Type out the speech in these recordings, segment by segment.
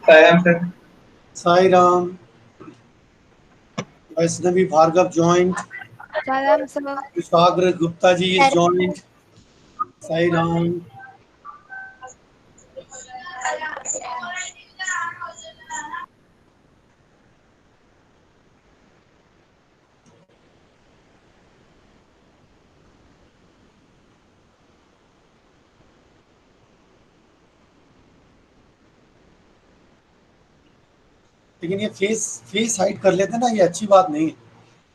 Siam sir. Sai Ram, Vaishnavi Bhargav joined. Salam, sir. Kushagra Gupta ji is joined. Sai Ram. लेकिन ये face hide कर लेते हैं ना, ये अच्छी बात नहीं है।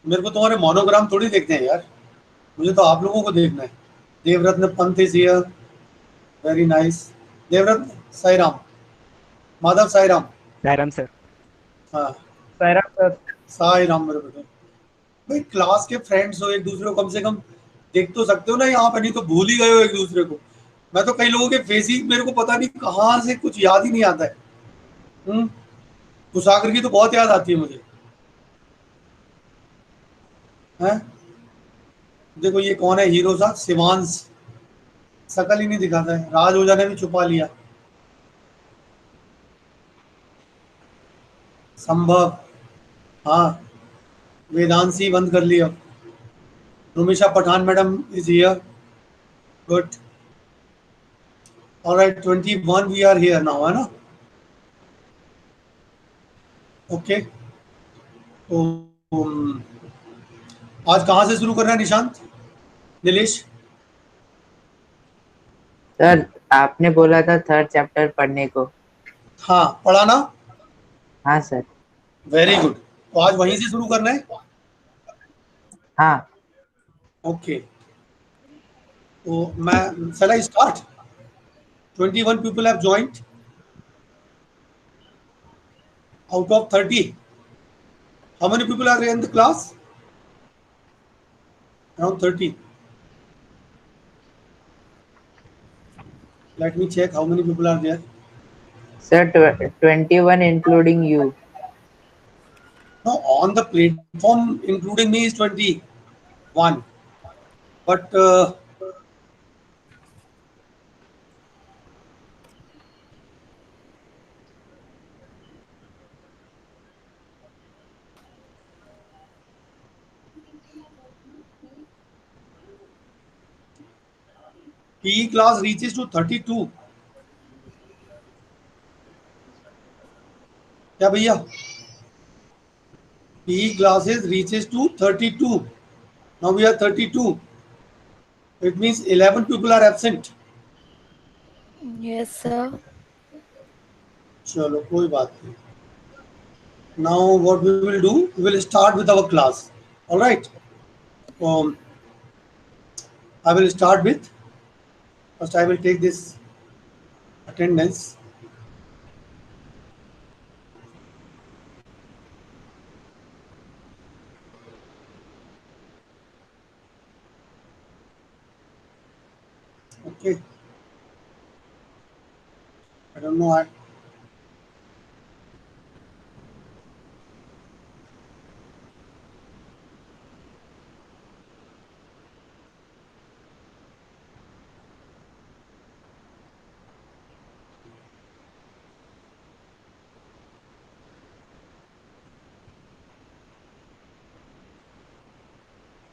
मेरे को तुम्हारे मोनोग्राम थोड़ी देखते हैं यार, मुझे तो आप लोगों को देखना है। Devratna Pant is here, very nice. Devratna, Sai Ram, Madhav Sai Ram. Sairam sir. हाँ, Siam sir. साई राम मेरे बेटे। भाई क्लास के फ्रेंड्स हो, एक दूसरे को कम से कम देख तो सकते हो ना यहाँ पे, नहीं तो भूल ही गए हो एक दूसरे को। मैं तो कई लोगों के फेस ही मेरे को पता नहीं कहाँ से कुछ याद ही नहीं आता है। कुशागर की तो बहुत याद आती है मुझे। हैं, देखो ये कौन है हीरो सा, शिवांश, शकल ही नहीं दिखाता है। राज ओझा ने भी छुपा लिया। संभव, हाँ, वेदांशी बंद कर लिया। Rumisha Pathan madam is here, good. Alright, 21 we are here now, है ना? ओके, तो आज कहाँ से शुरू करना है निशांत, नीलेश? सर आपने बोला था थर्ड चैप्टर पढ़ने को। हाँ, पढ़ा ना? हाँ सर। वेरी गुड, तो आज वहीं से शुरू करना है। हाँ ओके, तो मैं shall I start? 21 people have joined out of 30. How many people are there in the class? Around 30. Let me check how many people are there. Sir 21 including you. No, on the platform including me is 21. But PE class reaches to 32. क्या भैया? PE classes reaches to 32. Now we are 32. It means 11 people are absent. Yes, sir. चलो कोई बात नहीं. Now what we will do, we will start with our class. All right. I will start with, first I will take this attendance. Okay. I don't know.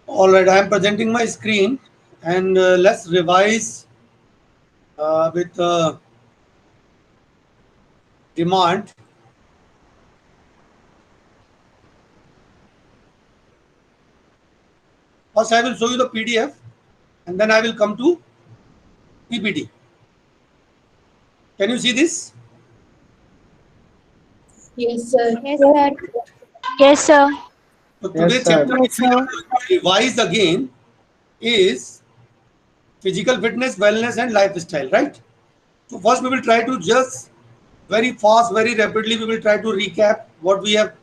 All right, I am presenting my screen, and let's revise with demand. First, I will show you the PDF, and then I will come to PPT. Can you see this? Yes, sir. Yes, sir. Yes, sir. So Yes, today's sir. chapter which we are going to revise again is physical fitness, wellness, and lifestyle. Right. So first, we will try to just very fast, very rapidly. We will try to recap what we have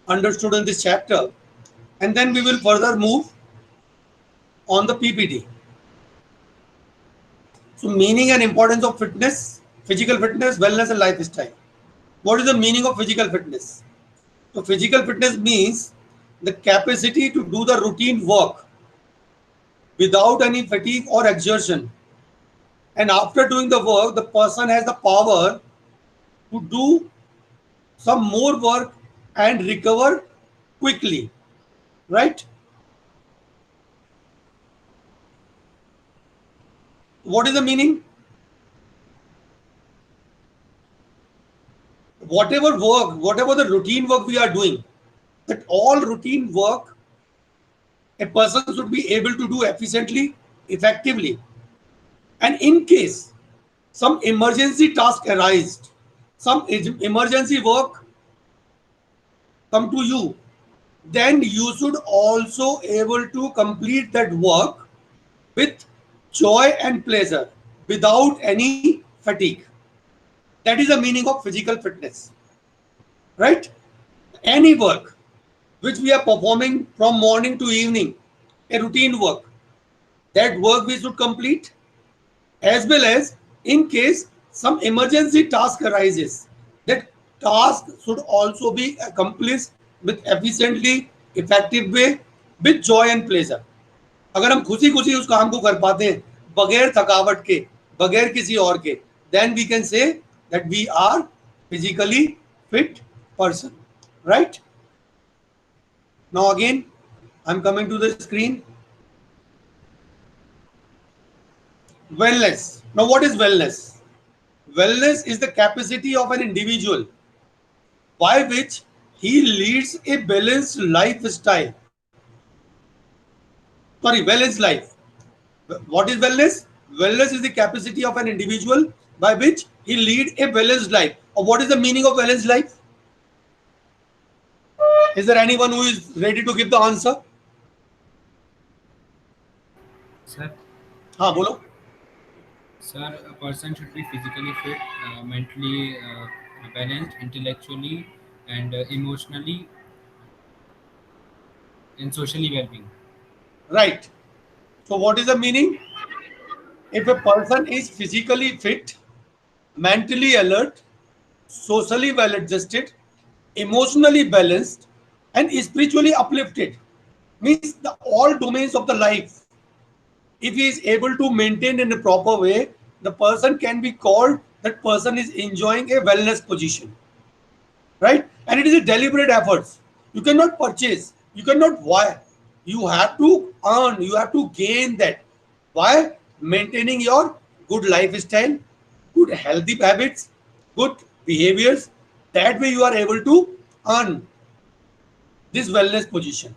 understood in this chapter, and then we will further move on the PPT. So meaning and importance of fitness, physical fitness, wellness, and lifestyle. What is the meaning of physical fitness? So physical fitness means the capacity to do the routine work without any fatigue or exertion. And after doing the work, the person has the power to do some more work and recover quickly, right? What is the meaning? Whatever work, whatever the routine work we are doing, that all routine work a person should be able to do efficiently, effectively. And in case some emergency task arise, some emergency work come to you, then you should also able to complete that work with joy and pleasure without any fatigue. That is the meaning of physical fitness, right? Any work which we are performing from morning to evening, a routine work, that work we should complete, as well as in case some emergency task arises, that task should also be accomplished with efficiently, effective way, with joy and pleasure. अगर हम खुशी खुशी उस काम को कर पाते हैं बगैर थकावट के, बगैर किसी और के, then we can say that we are physically fit person, right? Now again, I'm coming to the screen. Wellness. Now, what is wellness? Wellness is the capacity of an individual by which he leads a balanced lifestyle. Sorry, balanced life. What is wellness? Wellness is the capacity of an individual by which he lead a balanced life. Or what is the meaning of balanced life? Is there anyone who is ready to give the answer? Sir, हाँ बोलो. sir, a person should be physically fit, mentally balanced, intellectually and emotionally and socially well-being. Right. So what is the meaning? If a person is physically fit, mentally alert, socially well adjusted, emotionally balanced, and spiritually uplifted, means the all domains of the life, if he is able to maintain in a proper way, the person can be called that person is enjoying a wellness position, right? And it is a deliberate effort. You cannot purchase, you cannot buy, you have to earn, you have to gain that. Why? Maintaining your good lifestyle, good healthy habits, good behaviors. That way you are able to earn this wellness position.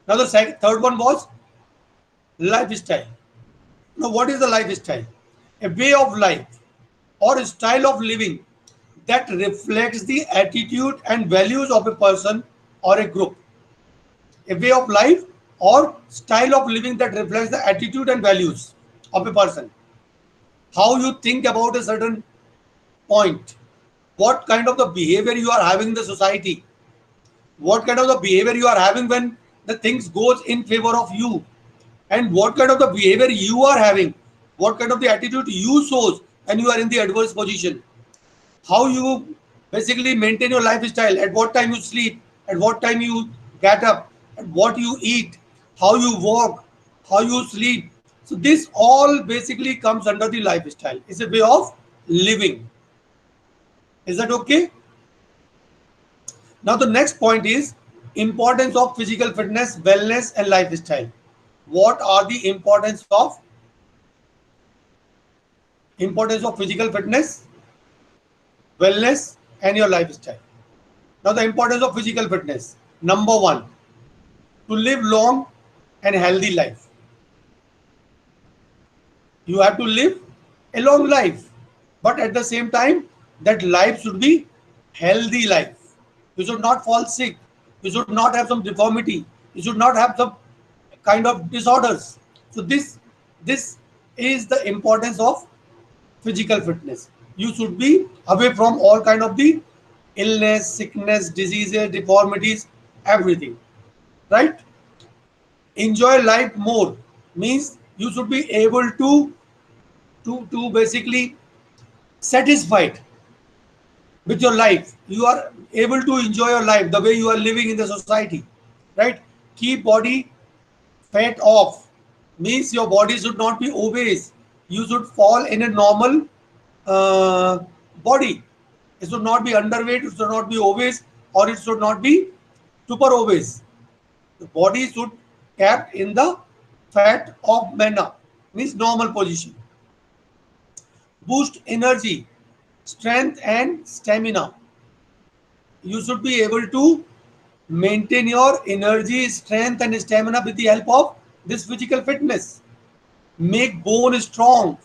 Now the third one was lifestyle. Now what is the lifestyle? A way of life or a style of living that reflects the attitude and values of a person or a group. A way of life or style of living that reflects the attitude and values of a person. How you think about a certain point, what kind of the behavior you are having in the society, what kind of the behavior you are having when the things goes in favor of you, and what kind of the behavior you are having, what kind of the attitude you shows when you are in the adverse position, how you basically maintain your lifestyle, at what time you sleep, at what time you get up, at what you eat, how you walk, how you sleep. So this all basically comes under the lifestyle. It's a way of living. Is that okay? Now the next point is importance of physical fitness, wellness and lifestyle. What are the importance of physical fitness, wellness and your lifestyle? Now the importance of physical fitness. Number one, to live long and healthy life. You have to live a long life, but at the same time, that life should be healthy life. You should not fall sick. You should not have some deformity. You should not have some kind of disorders. So this is the importance of physical fitness. You should be away from all kind of the illness, sickness, diseases, deformities, everything, right? Enjoy life more means you should be able to basically satisfied with your life. You are able to enjoy your life the way you are living in the society, right? Keep body fat off means your body should not be obese. You should fall in a normal uh, body. It should not be underweight, it should not be obese, or it should not be super obese. The body should kept in the fat of manner, means normal position. Boost energy, strength and stamina. You should be able to maintain your energy, strength and stamina with the help of this physical fitness. Make bone strong.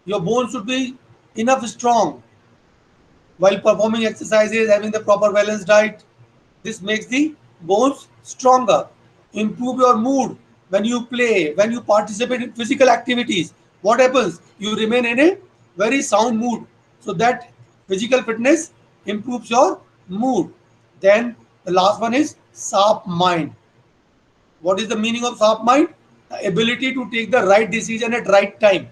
Your bone should be enough strong while performing exercises, having the proper balanced diet. This makes the bones stronger. Improve your mood when you play, when you participate in physical activities. What happens? You remain in a very sound mood. So that physical fitness improves your mood. Then the last one is sharp mind. What is the meaning of sharp mind? The ability to take the right decision at right time.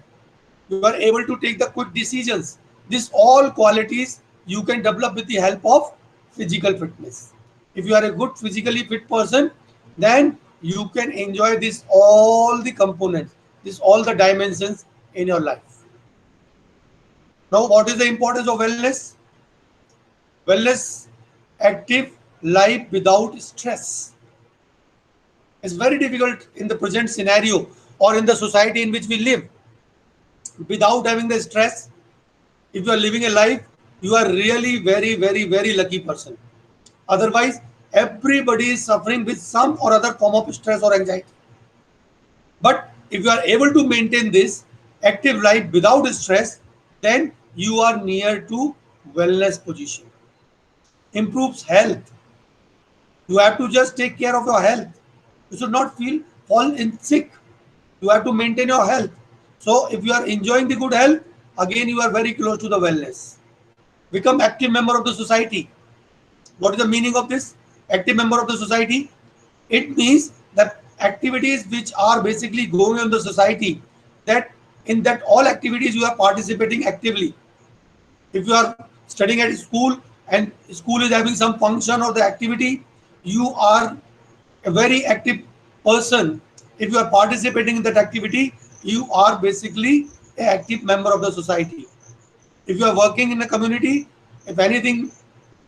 You are able to take the quick decisions. These all qualities you can develop with the help of physical fitness. If you are a good physically fit person, then you can enjoy this all the components, this all the dimensions in your life. Now, what is the importance of wellness? Wellness, active life without stress. It's very difficult in the present scenario or in the society in which we live without having the stress. If you are living a life, you are really very lucky person. Otherwise, everybody is suffering with some or other form of stress or anxiety. But if you are able to maintain this active life without stress, then you are near to wellness position. Improves health. You have to just take care of your health. You should not fall in sick. You have to maintain your health. So if you are enjoying the good health, again you are very close to the wellness. Become active member of the society. What is the meaning of this? Active member of the society? It means that activities which are basically going on the society, that in that all activities you are participating actively. If you are studying at school and school is having some function or the activity, you are a very active person. If you are participating in that activity, you are basically an active member of the society. If you are working in a community, if anything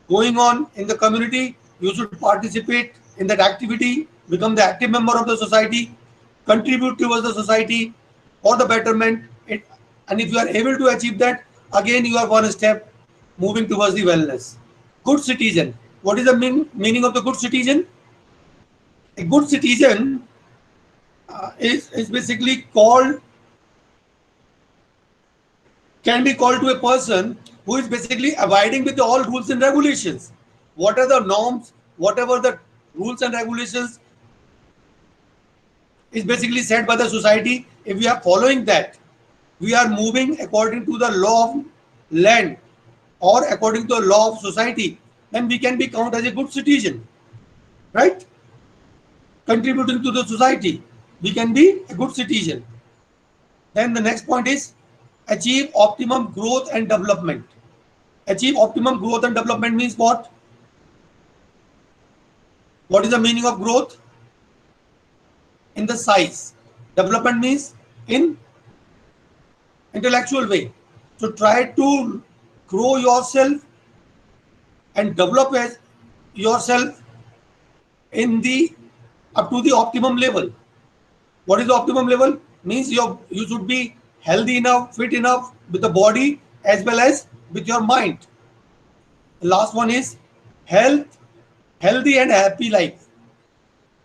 going on in the community, you should participate in that activity, become the active member of the society, contribute towards the society for the betterment. And if you are able to achieve that, again you are one step moving towards the wellness. Good citizen. What is the meaning of the good citizen? A good citizen is basically called, can be called to a person who is basically abiding with all rules and regulations. What are the norms, whatever the rules and regulations is basically set by the society. If we are following that, we are moving according to the law of land or according to the law of society, then we can be counted as a good citizen, right? Contributing to the society, we can be a good citizen. Then the next point is achieve optimum growth and development. Achieve optimum growth and development means what? What is the meaning of growth? In the size. Development means in intellectual way. So try to grow yourself and develop yourself in the up to the optimum level. What is the optimum level? Means you should be healthy enough, fit enough with the body as well as with your mind. The last one is healthy and happy life.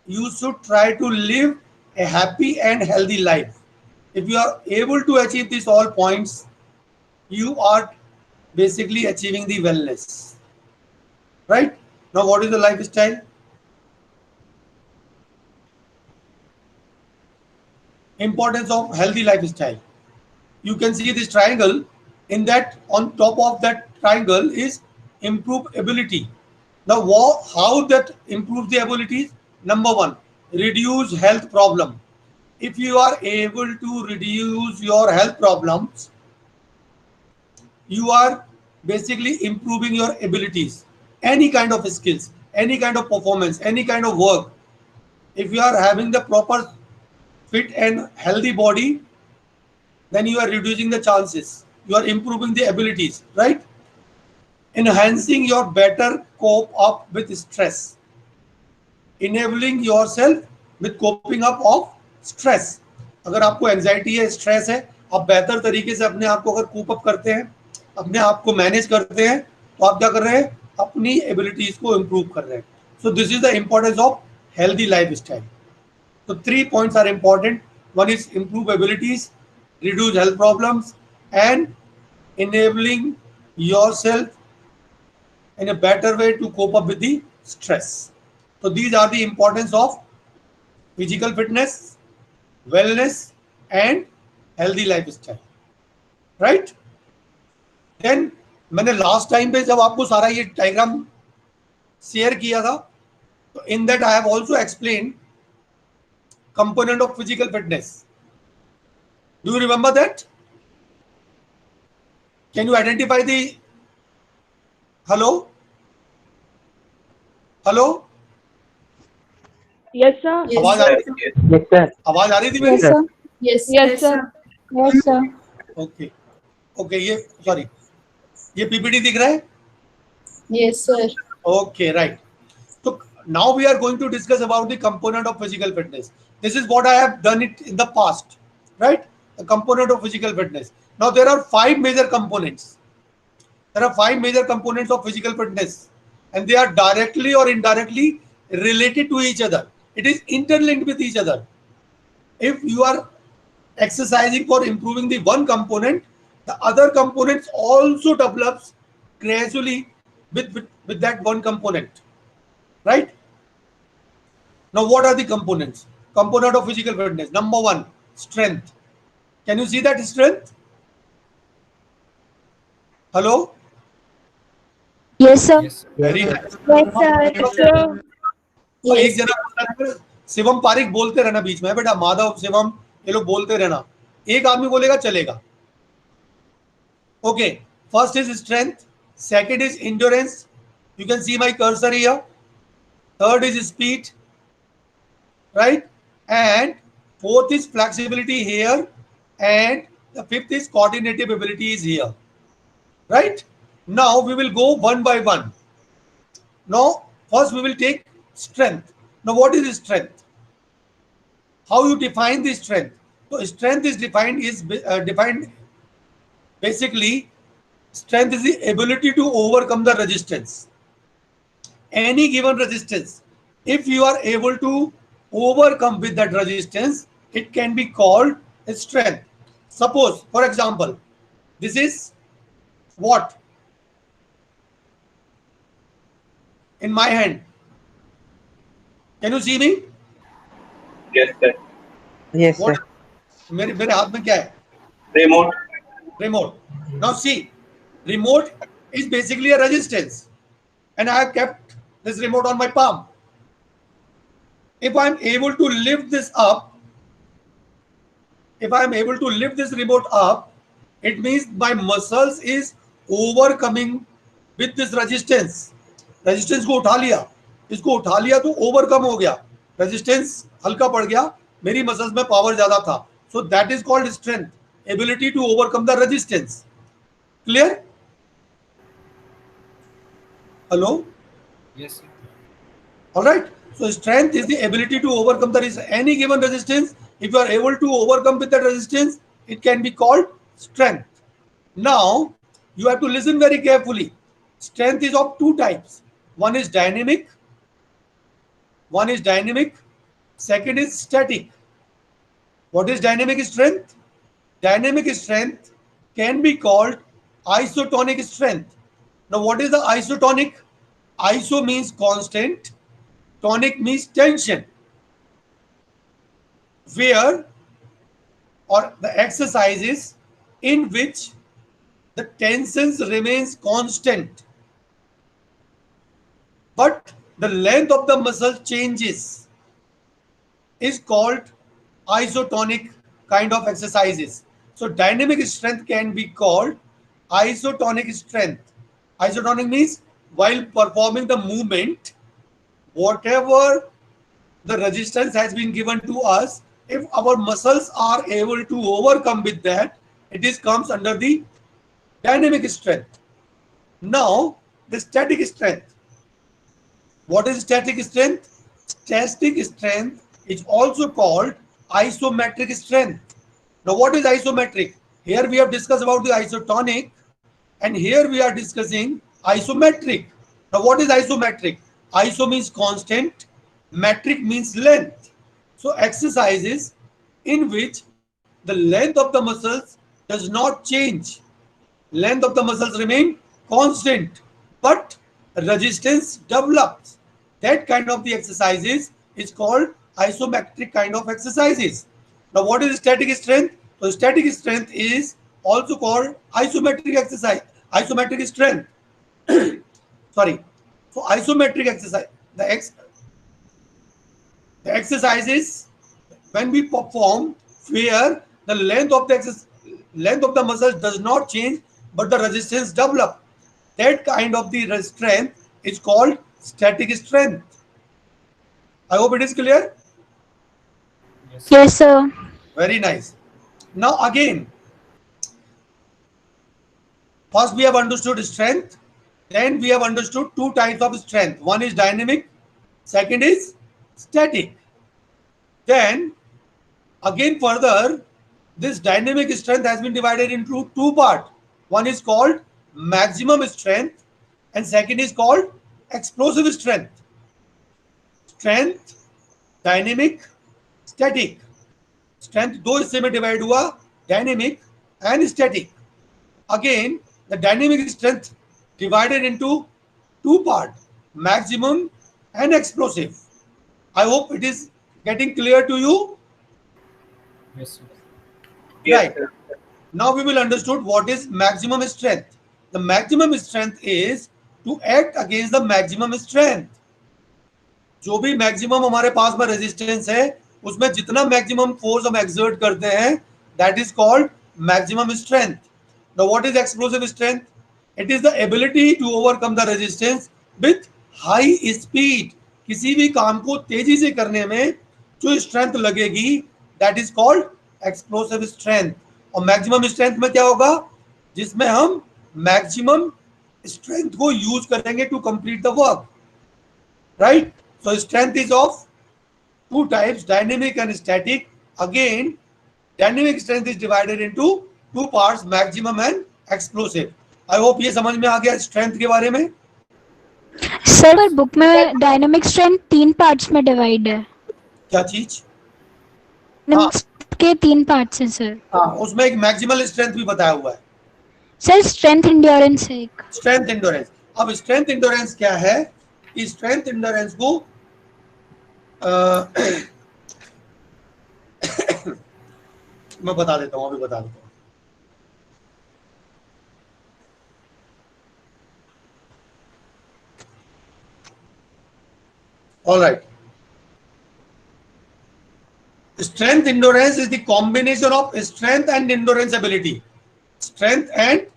You should try to live a happy and healthy life. If you are able to achieve these all points, you are basically achieving the wellness. Right? Now, what is the lifestyle? Importance of healthy lifestyle. You can see this triangle. In that, on top of that triangle is improve ability. Now, how that improves the abilities? Number one, reduce health problem. If you are able to reduce your health problems, you are basically improving your abilities, any kind of skills, any kind of performance, any kind of work. If you are having the proper fit and healthy body, then you are reducing the chances, you are improving the abilities, right? enhancing your better cope up with stress, enabling yourself with coping up of stress. अगर आपको anxiety है, stress है, आप बेहतर तरीके से अपने आप को अगर कोप अप करते हैं, अपने आप को मैनेज करते हैं, तो आप क्या कर रहे हैं, अपनी एबिलिटीज को इंप्रूव कर रहे हैं. So this is the importance of healthy life style. So 3 points are important. One is improve abilities, reduce health problems, and enabling yourself in a better way to cope up with the stress. So these are the importance of physical fitness, wellness, and healthy lifestyle. Right? Then मैंने last time पे जब आपको सारा ये diagram share किया था, तो in that I have also explain component of physical fitness. Do you remember that? Can you identify the hello? Hello? Yes, sir. आवाज आ रही थी? Yes, sir. आवाज आ रही थी मेरी? Yes, sir. Yes, Yes, sir. Yes, sir. Okay okay, ये sorry, ये PPT दिख रहा है? yes, sir. Okay, right. So now we are going to discuss about the component of physical fitness. This is what I have done it in the past, right? The component of physical fitness. Now there are 5 major components. There are 5 major components of physical fitness, and they are directly or indirectly related to each other. It is interlinked with each other. If you are exercising for improving the one component, the other components also develops gradually with that one component, right? Now what are the components? Component of physical fitness. Number 1, strength. Can you see that strength? Hello? Yes, sir. Yes. Very nice. Yes, sir. Sir. तो एक जना बोलता है, शिवम पारिक बोलते रहना बीच में, बेटा माधव शिवम ये लोग बोलते रहना, एक आदमी बोलेगा चलेगा. Okay, first is strength, second is endurance, you can see my cursor here, third is speed, right, and fourth is flexibility here, and the fifth is coordinative ability is here, right. Now we will go one by one. Now, first we will take strength. Now, what is strength? How you define the strength? So, strength is defined basically. Strength is the ability to overcome the resistance. Any given resistance, if you are able to overcome with that resistance, it can be called a strength. Suppose, for example, this is what? In my hand. Can you see me? Yes, sir. Yes, sir. What? मेरे हाथ में क्या है? Remote. Remote. Now see, remote is basically a resistance, and I have kept this remote on my palm. If I am able to lift this up, if I am able to lift this remote up, it means my muscles is overcoming with this resistance. Resistance को उठा लिया, इसको उठा लिया तो overcome हो गया, resistance हल्का पड़ गया, मेरी मसल्स में पावर ज्यादा था. So that is called strength, ability to overcome the resistance. Clear? Hello? Yes, sir. Alright, so strength is the ability to overcome any given resistance. If you are able to overcome with that resistance, it can be called strength. Now, you have to listen very carefully. Strength is of 2 types. One is dynamic, second is static. What is dynamic strength? Dynamic strength can be called isotonic strength. Now, what is the isotonic? Iso means constant, tonic means tension, where or the exercises in which the tensions remains constant, but the length of the muscle changes, is called isotonic kind of exercises. So dynamic strength can be called isotonic strength. Isotonic means while performing the movement, whatever the resistance has been given to us, if our muscles are able to overcome with that, it is comes under the dynamic strength. Now, the static strength. What is static strength? Static strength is also called isometric strength. Now what is isometric? Here we have discussed about the isotonic, and here we are discussing isometric. Now what is isometric? Iso means constant, metric means length. So exercises in which the length of the muscles does not change. Length of the muscles remain constant, but resistance develops. That kind of the exercises is called isometric kind of exercises. Now what is static strength? So static strength is also called isometric exercise, isometric strength. Sorry. So isometric exercise, the exercises when we perform where the length of the muscles does not change, but the resistance develop. That kind of the strength is called static strength. I hope it is clear. Yes. Yes, sir. Very nice. Now again, first we have understood strength, then we have understood two types of strength. One is dynamic, second is static. Then again further, this dynamic strength has been divided into two parts. One is called maximum strength and second is called explosive strength. Strength, dynamic, static. Strength दो हिस्से में divide हुआ, dynamic and static. Again the dynamic strength divided into two part, maximum and explosive. I hope it is getting clear to you. Yes, sir. Right. Now we will understood what is maximum strength. The maximum strength is to act against the maximum strength. जो भी maximum हमारे पास में resistance है, उसमें जितना maximum force हम exert करते हैं, that is called maximum strength. Now what is explosive strength? It is the ability to overcome the resistance with high speed. किसी भी काम को तेजी से करने में जो स्ट्रेंथ लगेगी, that is called explosive strength. और मैक्सिमम स्ट्रेंथ में क्या होगा? जिसमें हम मैक्सिमम स्ट्रेंथ को यूज करेंगे to complete the work. Right. So strength is of two types, dynamic and static. Again, dynamic strength is divided into two parts, maximum and explosive. I hope ये समझ में आ गया strength के बारे में. Sir book में dynamic strength 3 parts में divide है. क्या चीज? के 3 पार्ट्स हैं सर. हाँ, उसमें एक मैक्सिमल स्ट्रेंथ भी बताया हुआ है. सर स्ट्रेंथ एंड्योरेंस है एक. Strength endurance. अब स्ट्रेंथ एंड्योरेंस क्या है? इस स्ट्रेंथ एंड्योरेंस को मैं बता देता हूं, अभी बता देता हूं. All right. Strength endurance is the combination of strength and endurance ability. Strength and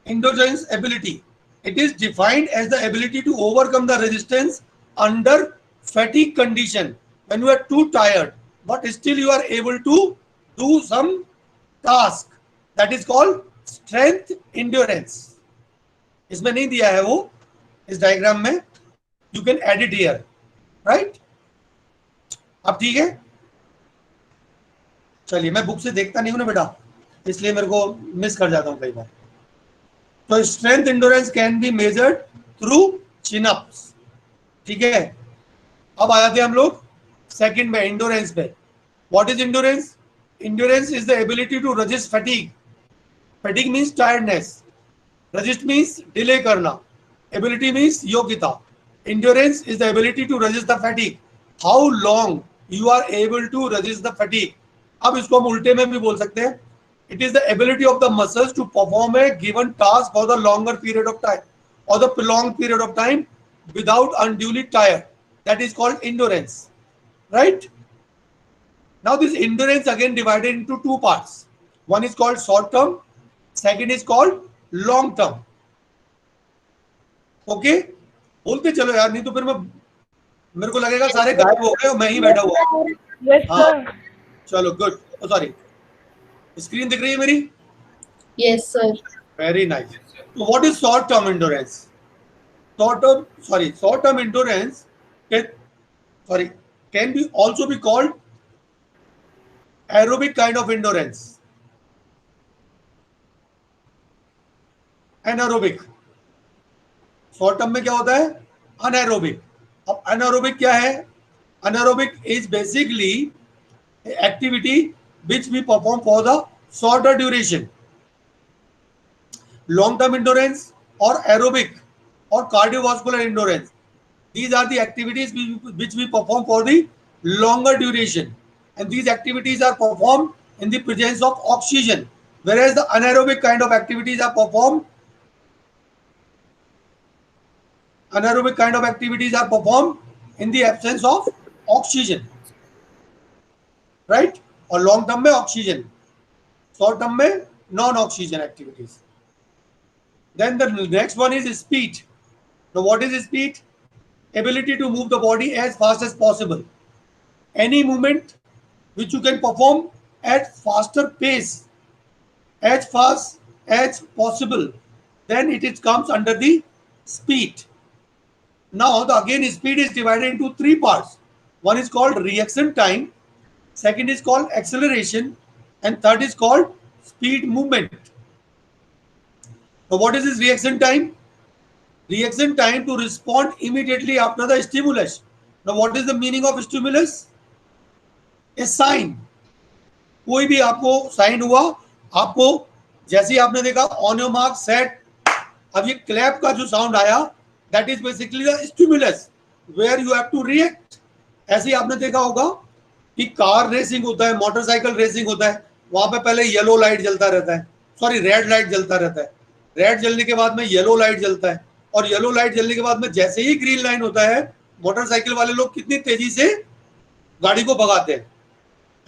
endurance ability. It is defined as the ability to overcome the resistance under fatigue condition, when you are too tired, but still you are able to do some task. That is called strength endurance. इसमें नहीं दिया है वो, इस diagram में. You can edit here, right? अब ठीक है. चलिए, मैं बुक से देखता नहीं हूं ना बेटा, इसलिए मेरे को मिस कर जाता हूं कई बार. तो strength endurance can be measured through chin ups. ठीक है. अब आ जाते हैं हम लोग सेकंड में, एंड्योरेंस पे. What is endurance? Endurance is the ability to resist fatigue. Fatigue means tiredness, resist means delay करना, एबिलिटी मींस योग्यता. Endurance is the ability to resist the fatigue. How long you are able to resist the fatigue. अब इसको हम उल्टे में भी बोल सकते हैं. It is the ability of the muscles to perform a given task for the longer period of time और the prolong period of time without unduly tired. That is called endurance, right? Now this endurance again divided into two parts. One is called short term, second is called long term. Okay? बोलते चलो यार, नहीं तो फिर मेरे को लगेगा सारे गायब हो गए और मैं ही बैठा हुआ. Yes, sir. चलो, गुड. सॉरी, स्क्रीन दिख रही है मेरी? Yes, sir. Very nice. So what is short term endurance? short term endurance can be also be called aerobic kind of endurance. Anaerobic, short term में क्या होता है? अनएरोबिक. अब अनएरोबिक क्या है? Anaerobic is basically activity which we perform for the shorter duration. Long term endurance or aerobic or cardiovascular endurance, these are the activities which we perform for the longer duration, and these activities are performed in the presence of oxygen, whereas the anaerobic kind of activities are performed in the absence of oxygen, right? और long term में oxygen, short term में non oxygen activities. Then the next one is speed. Now what is speed? Ability to move the body as fast as possible. Any movement which you can perform at faster pace, as fast as possible, then it comes under the speed. Now again speed is divided into three parts. One is called reaction time, second is called acceleration, and third is called speed movement. Now what is this reaction time? Reaction time to respond immediately after the stimulus. Now what is the meaning of stimulus? A sign. कोई भी आपको sign हुआ, आपको जैसे ही आपने देखा on your mark set, अब ये क्लैप का जो साउंड आया, that is basically the stimulus where you have to react. ऐसे ही आपने देखा होगा कि कार रेसिंग होता है, मोटरसाइकिल रेसिंग होता है, वहां पे पहले येलो लाइट जलता रहता है, रेड लाइट जलता रहता है, रेड जलने के बाद में येलो लाइट जलता है, और येलो लाइट जलने के बाद में जैसे ही ग्रीन लाइन होता है, मोटरसाइकिल वाले लोग कितनी तेजी से गाड़ी को भगाते हैं,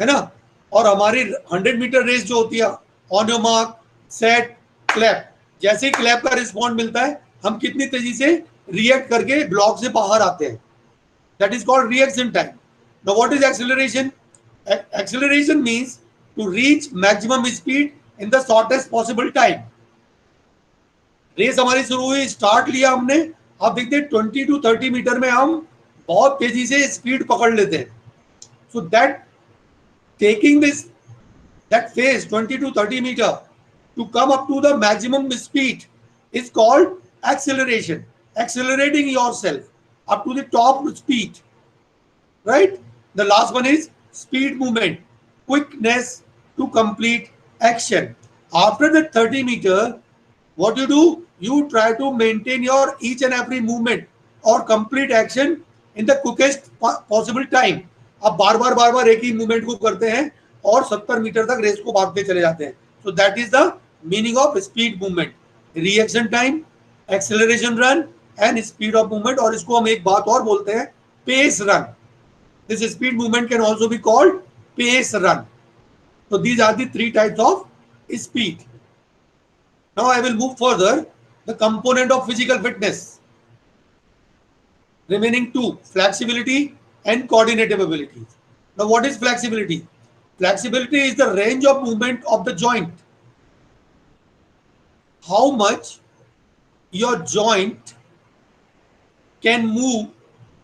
है ना. और हमारी 100 मीटर रेस जो होती है, on your mark set clap, जैसे ही क्लैप का रिस्पॉन्ड मिलता है, हम कितनी तेजी से रिएक्ट करके ब्लॉक से बाहर आते हैं. That is called reaction time. Now what is acceleration? Acceleration means to reach maximum speed in the shortest possible time. Race हमारी शुरू हुई, स्टार्ट लिया हमने, आप देखते हैं 20 to 30 मीटर में हम बहुत तेजी से स्पीड पकड़ लेते हैं. So that taking that phase 20 to 30 meter to come up to the maximum speed is called acceleration. Accelerating yourself up to the top speed, right? The last one is speed movement, quickness to complete action. After the 30 meter, what you do? You try to maintain your each and every movement or complete action in the quickest possible time. आप बार बार एक ही movement को करते हैं और 70 metre तक race को भागते चले जाते हैं. So that is the meaning of speed movement. Reaction time, acceleration run and speed of movement. और इसको हम एक बात और बोलते हैं, pace run. This speed movement can also be called pace run. So these are the three types of speed. Now I will move further. The component of physical fitness. Remaining two, flexibility and coordinative abilities. Now what is flexibility? Flexibility is the range of movement of the joint. How much your joint can move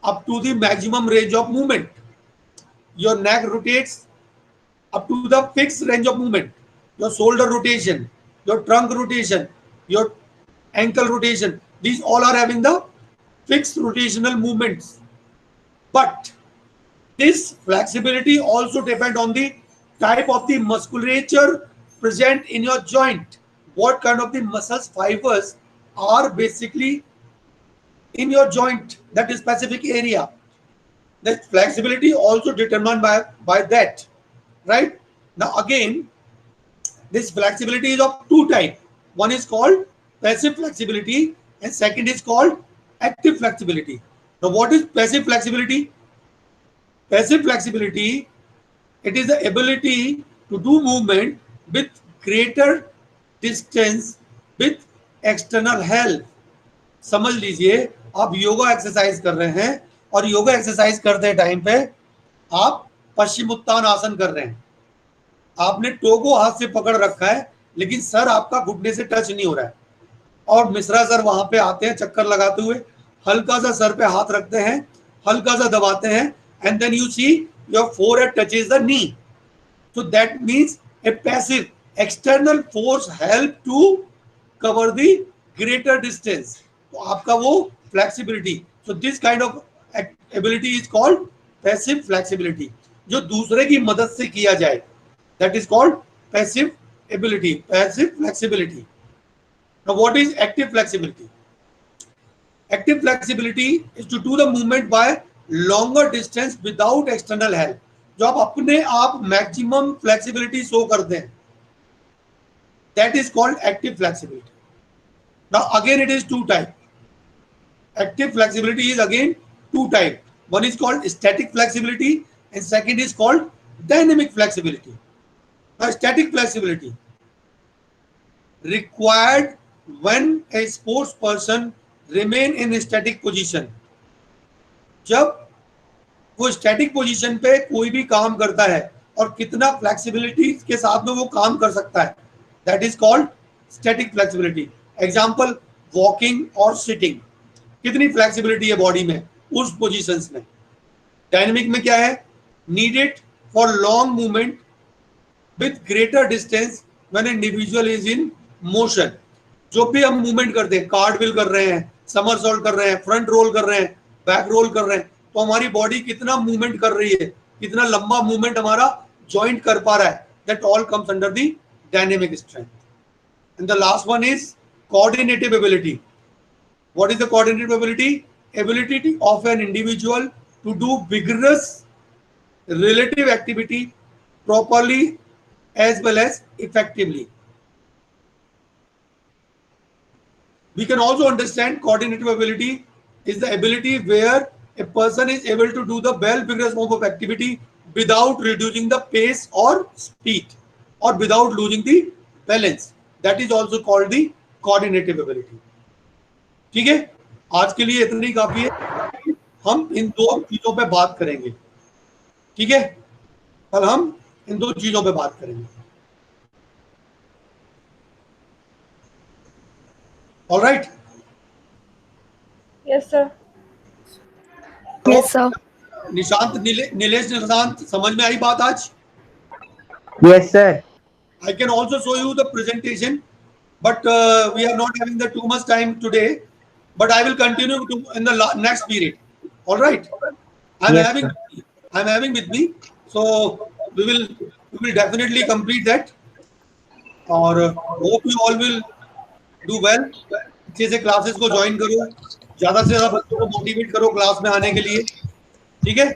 up to the maximum range of movement. Your neck rotates up to the fixed range of movement. Your shoulder rotation, your trunk rotation, your ankle rotation, these all are having the fixed rotational movements. But this flexibility also depends on the type of the musculature present in your joint. What kind of the muscles fibers are basically in your joint, that is specific area. The flexibility also determined by that, right? Now again, this flexibility is of two types. One is called passive flexibility and second is called active flexibility. Now what is passive flexibility? Passive flexibility, it is the ability to do movement with greater distance with external help. समझ लीजिए, आप yoga exercise कर रहे हैं और yoga exercise करते time पे आप पश्चिमोत्तान आसन कर रहे हैं. आपने टो को हाथ से पकड़ रखा है, लेकिन सर आपका घुटने से टच नहीं हो रहा है, और मिश्रा सर वहां पे आते हैं चक्कर लगाते हुए हल्का सा सर पे हाथ रखते हैं, हल्का सा दबाते हैं, and then you see your forehead touches the knee. So that means a passive external force help to cover the greater distance. तो आपका वो flexibility. So this kind of ability is called passive flexibility. जो दूसरे की मदद से किया जाए, that is called passive ability, passive flexibility. Now what is active flexibility? Active flexibility is to do the movement by longer distance without external help. जो आप अपने आप मैक्सिमम फ्लेक्सिबिलिटी शो करते हैं, that is called active flexibility. Now again it is two type. Active flexibility is again two type. One is called static flexibility and second is called dynamic flexibility. Now static flexibility required when a sports person remain in static position. जब वो static position पे कोई भी काम करता है और कितना फ्लेक्सिबिलिटी के साथ में वो काम कर सकता है, that is called static flexibility. Example walking और सिटिंग, कितनी फ्लेक्सिबिलिटी है बॉडी में उस पोजीशंस में. डायनेमिक में क्या है? Needed for long movement with greater distance when individual is in motion. जो भी हम मूवमेंट करते हैं, कार्टव्हील कर रहे हैं, समरसॉल्ट कर रहे हैं, फ्रंट रोल कर रहे हैं, बैक रोल कर रहे हैं, तो हमारी बॉडी कितना मूवमेंट कर रही है, कितना लंबा मूवमेंट हमारा जॉइंट कर पा रहा है, that all comes under the dynamic strength. And the last one is coordinative ability. What is the coordinative ability? Ability of an individual to do vigorous relative activity properly as well as effectively. We can also understand coordinative ability is the ability where a person is able to do the well vigorous form of activity without reducing the pace or speed or without losing the balance. That is also called the coordinative ability. ठीक है, आज के लिए इतनी काफी है. हम इन दो चीजों पे बात करेंगे. ठीक है, कल हम इन दो चीजों पे बात करेंगे. All right. Yes, sir. Yes, sir. Nishant, Nilesh, Nishant, समझ में आई बात आज? Yes, sir. I can also show you the presentation, but we are not having the too much time today. But I will continue in the next period. All right. Yes, I'm having with me, so we will definitely complete that. और hope you all will do well. अच्छे से classes को join करो, ज्यादा से ज्यादा बच्चों को मोटिवेट करो क्लास में आने के लिए. ठीक है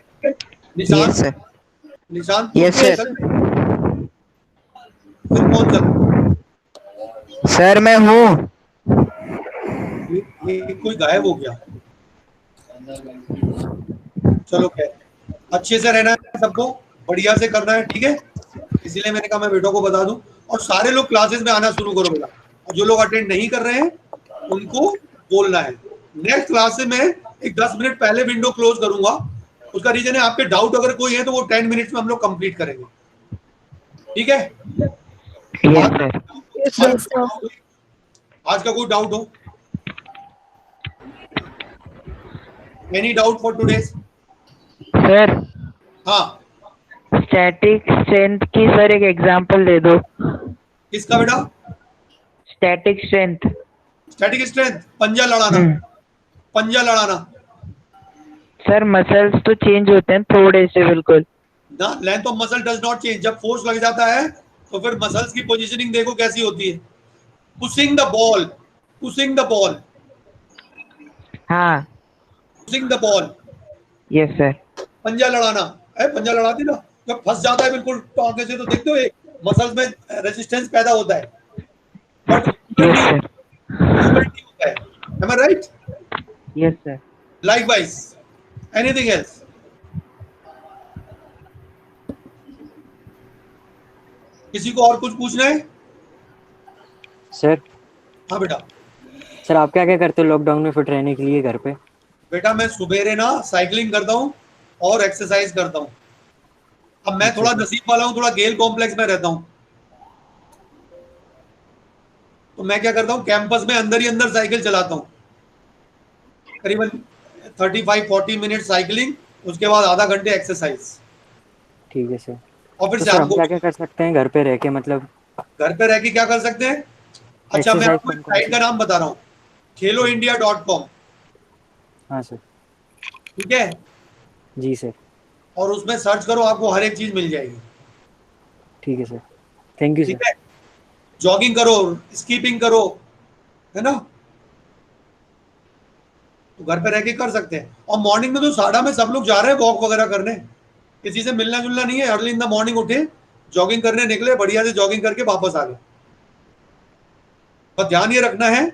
Nishant? Yes, sir. Nishant, Yes, sir. फिर कौन चल? सर मैं हूँ. ये कोई गायब हो गया. चलो खैर, अच्छे से रहना है सबको, बढ़िया से करना है. ठीक है, इसीलिए मैंने कहा मैं बेटों को बता दूं. और सारे लोग क्लासेस में आना शुरू करो बेटा. और जो लोग अटेंड नहीं कर रहे हैं उनको बोलना है. नेक्स्ट क्लास से मैं एक 10 मिनट पहले विंडो क्लोज करूंगा. उसका रीजन है आपके डाउट अगर कोई है तो वो 10 मिनट्स में हम लोग कंप्लीट करेंगे. ठीक है? Yes, sir. Yes, sir. आज का कोई डाउट हो? Any doubt for today's? Sir हाँ, स्टैटिक स्ट्रेंथ की सर एक एग्जांपल दे दो. किसका बेटा? Static strength. स्टैटिक स्ट्रेंथ, पंजा लड़ाना. पंजा लड़ाना सर मसल्स तो चेंज होते हैं थोड़े से बिल्कुल. ना, length of muscle does not change. जब फोर्स लग जाता है तो फिर मसल्स की पोजीशनिंग देखो कैसी होती है. Pushing the ball, pushing the ball, हाँ. Pushing the ball. Yes sir. पंजा लड़ाना है. पंजा लड़ाती ना, जब फंस जाता है बिल्कुल टांगे से तो देखते हो एक मसल्स में रेजिस्टेंस पैदा होता है, बट यस सर. होता है. Am I right? Yes sir. Likewise, anything else? किसी को और कुछ पूछना है? सर. हाँ बेटा. सर आप क्या क्या करते हो लॉकडाउन में फिट रहने के लिए घर पे? बेटा मैं सुबेरे ना साइकिलिंग करता हूँ और एक्सरसाइज करता हूँ. अब मैं थोड़ा नसीब वाला हूँ, थोड़ा गेल कॉम्प्लेक्स में रहता हूँ, तो मैं क्या करता हूँ कैंपस में अंदर ही अंदर साइकिल चलाता हूँ. करीबन 35-40 मिनट साइकिलिंग, उसके बाद आधा घंटे एक्सरसाइज, ठीक है सर। और फिर तो सर शाम हम को क्या क्या कर सकते हैं घर पे रह के, मतलब घर पे रह के क्या कर सकते हैं? अच्छा, मैं एक्सरसाइज आपको एक कौन कौन साइट सी? का नाम बता रहा हूँ, खेलोindia.com। हाँ सर। ठीक है, जी सर। और उसमें सर्च करो, आपको हर एक चीज मिल जाएगी। ठीक है सर। Thank you sir. ठीक है, जॉगिंग करो, स्कीपिंग करो, है ना, तो घर पे रह के कर सकते हैं। और मॉर्निंग में तो साड़ा में सब लोग जा रहे हैं वॉक वगैरह करने, किसी से मिलना जुलना नहीं है। अर्ली इन द मॉर्निंग उठे, जॉगिंग करने निकले, बढ़िया से जॉगिंग करके वापस आ गए। पर ध्यान ये रखना है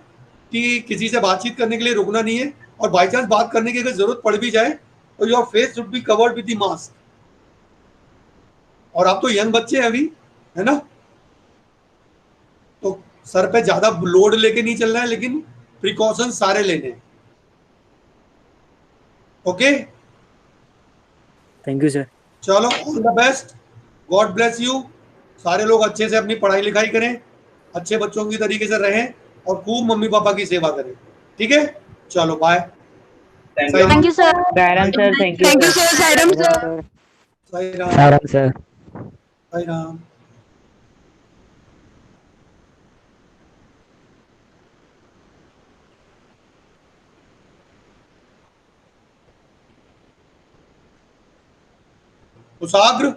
कि किसी से बातचीत करने के लिए रुकना नहीं है, और बाई चांस बात करने की अगर जरूरत पड़ भी जाए तो your face should be covered with the mask. और आप तो यंग बच्चे हैं अभी, है ना, तो सर पे ज्यादा लोड लेके नहीं चलना है, लेकिन प्रिकॉशन सारे लेने हैं। Okay, thank you sir. चलो, all the best, God bless you. सारे लोग अच्छे से अपनी पढ़ाई लिखाई करें, अच्छे बच्चों की तरीके से रहें, और खूब मम्मी पापा की सेवा करें। ठीक है, चलो bye. Thank you. Sai Thank Ram. you, sir. Saram sir, thank you Thank you, sir. sir. Sairam, siren sir. Sir. Sai Ram. Siren sir. Sai Ram. Kushagra.